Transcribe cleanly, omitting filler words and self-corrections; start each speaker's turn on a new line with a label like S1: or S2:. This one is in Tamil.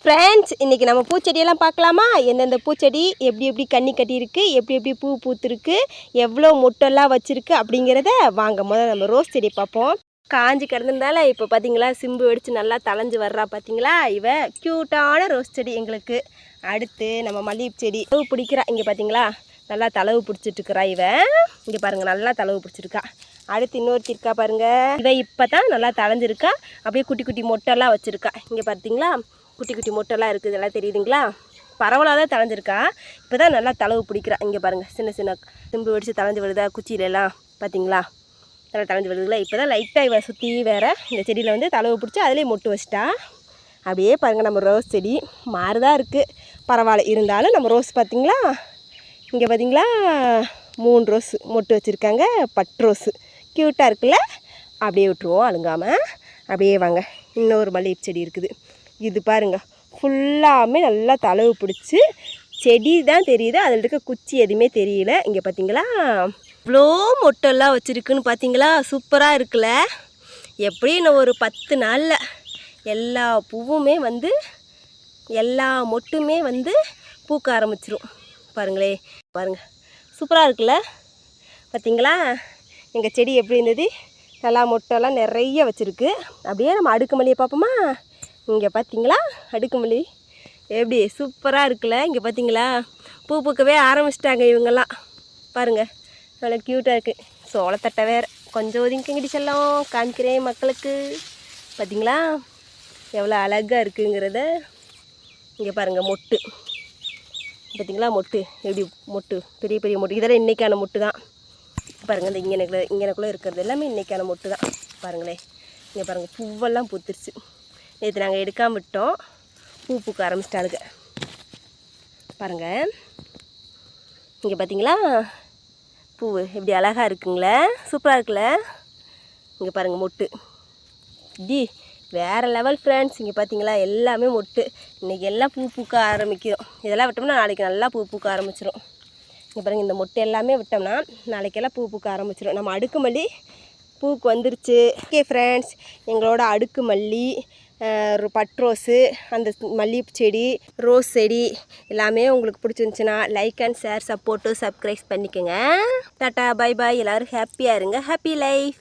S1: ஃப்ரெண்ட்ஸ், இன்றைக்கி நம்ம பூச்செடியெல்லாம் பார்க்கலாமா? எந்தெந்த பூச்செடி எப்படி எப்படி கன்னி கட்டியிருக்கு, எப்படி எப்படி பூ பூத்துருக்கு, எவ்வளோ மொட்டெல்லாம் வச்சுருக்கு அப்படிங்கிறத வாங்க முதல்ல நம்ம ரோஸ் செடி பார்ப்போம். காஞ்சி கிடந்திருந்தால இப்போ பார்த்தீங்களா சிம்பு வெடித்து நல்லா தளைஞ்சு வர்றா பார்த்தீங்களா. இவ க்யூட்டான ரோஸ் செடி எங்களுக்கு. அடுத்து நம்ம மல்லிகை செடி தளவு பிடிக்கிறா. இங்கே பார்த்தீங்களா நல்லா தளவு பிடிச்சிட்ருக்குறா. இவ இங்கே பாருங்கள் நல்லா தளவு பிடிச்சிருக்கா. அடுத்து இன்னொருத்தி இருக்கா பாருங்கள். இவ இப்போ தான் நல்லா தளைஞ்சிருக்கா. அப்படியே குட்டி குட்டி மொட்டெல்லாம் வச்சுருக்கா. இங்கே பார்த்தீங்களா குட்டி குட்டி மொட்டெல்லாம் இருக்குது. எல்லாம் தெரியுதுங்களா? பரவலாக தான் தளைஞ்சிருக்கா. இப்போ தான் நல்லா தளவு பிடிக்கிறா. இங்கே பாருங்கள் சின்ன சின்ன சிம்பு வெடித்து தளைஞ்சு வருதா குச்சியிலலாம் பார்த்தீங்களா. நல்லா தளைஞ்சு வருதுங்களா. இப்போ தான் லைட்டாக இவ சுற்றி வேறு இந்த செடியில் வந்து தளவு பிடிச்சி அதுலேயே மொட்டு வச்சிட்டா. அப்படியே பாருங்கள் நம்ம ரோஸ் செடி மாறுதான் இருக்குது. பரவாயில்ல, இருந்தாலும் நம்ம ரோஸ் பார்த்திங்களா. இங்கே பார்த்தீங்களா 3 ரோஸ் மொட்டு வச்சுருக்காங்க. பட் ரோஸு க்யூட்டாக இருக்குல்ல. அப்படியே விட்டுருவோம் அழுங்காமல். அப்படியே வாங்க இன்னொரு மல்லிகை செடி இருக்குது. இது பாருங்கள் ஃபுல்லாமே நல்லா தளவு பிடிச்சி செடி தான் தெரியுது. அதில் இருக்க குச்சி எதுவுமே தெரியல. இங்கே பார்த்தீங்களா இவ்வளோ மொட்டெல்லாம் வச்சுருக்குன்னு பார்த்தீங்களா. சூப்பராக இருக்குல்ல. எப்படி இன்னும் ஒரு 10 நாளில் எல்லா பூவுமே வந்து எல்லா மொட்டுமே வந்து பூக்க ஆரம்பிச்சிரும். பாருங்களே பாருங்கள் சூப்பராக இருக்குல்ல. பார்த்தீங்களா எங்கள் செடி எப்படி இருந்தது. நல்லா மொட்டெல்லாம் நிறைய வச்சுருக்கு. அப்படியே நம்ம அடுக்கு மல்லியை பார்ப்போமா. இங்கே பார்த்தீங்களா அடுக்குமல்லி எப்படி சூப்பராக இருக்குல்ல. இங்கே பார்த்தீங்களா பூ பூக்கவே ஆரம்பிச்சிட்டாங்க இவங்கெல்லாம். பாருங்கள் நல்லா க்யூட்டாக இருக்குது. சோளத்தட்டை வேறு கொஞ்சம் ஒதுங்கிங்கடி செல்லம் காமிக்கிறேன் மக்களுக்கு. பார்த்தீங்களா எவ்வளோ அழகாக இருக்குங்கிறத. இங்கே பாருங்கள் மொட்டு பார்த்தீங்களா. மொட்டு எப்படி மொட்டு பெரிய பெரிய மொட்டு. இதெல்லாம் இன்றைக்கான மொட்டு தான். பாருங்கள் இந்த இங்கனக்குள்ளே இருக்கிறது எல்லாமே இன்றைக்கான மொட்டு தான். பாருங்களேன் இங்கே பாருங்கள் பூவெல்லாம் பூத்துருச்சு. நேற்று நாங்கள் எடுக்காமல் விட்டோம். பூ பூக்க ஆரம்பிச்சிட்டாளுங்க பாருங்கள். இங்கே பார்த்தீங்களா பூ எப்படி அழகாக இருக்குங்களே. சூப்பராக இருக்குல்ல. இங்கே பாருங்கள் மொட்டு டி வேறு லெவல் ஃப்ரெண்ட்ஸ். இங்கே பார்த்தீங்களா எல்லாமே மொட்டு. இன்றைக்கி எல்லாம் பூ பூக்க ஆரம்பிக்கிறோம். இதெல்லாம் விட்டோம்னா நாளைக்கு நல்லா பூ பூக்க ஆரம்பிச்சிடும். இங்கே பாருங்கள் இந்த மொட்டை எல்லாமே விட்டோம்னா நாளைக்கெல்லாம் பூ பூக்க ஆரம்பிச்சிடும். நம்ம அடுக்கு மல்லி பூக்கு வந்துருச்சு. ஓகே ஃப்ரெண்ட்ஸ், எங்களோட அடுக்கு மல்லி பட் ரோஸு அந்த மல்லிகை செடி ரோஸ் செடி எல்லாமே உங்களுக்கு பிடிச்சிருந்துச்சின்னா like and share support subscribe பண்ணிக்கோங்க. Tata bye bye. எல்லோரும் ஹாப்பியாக இருங்க. Happy life.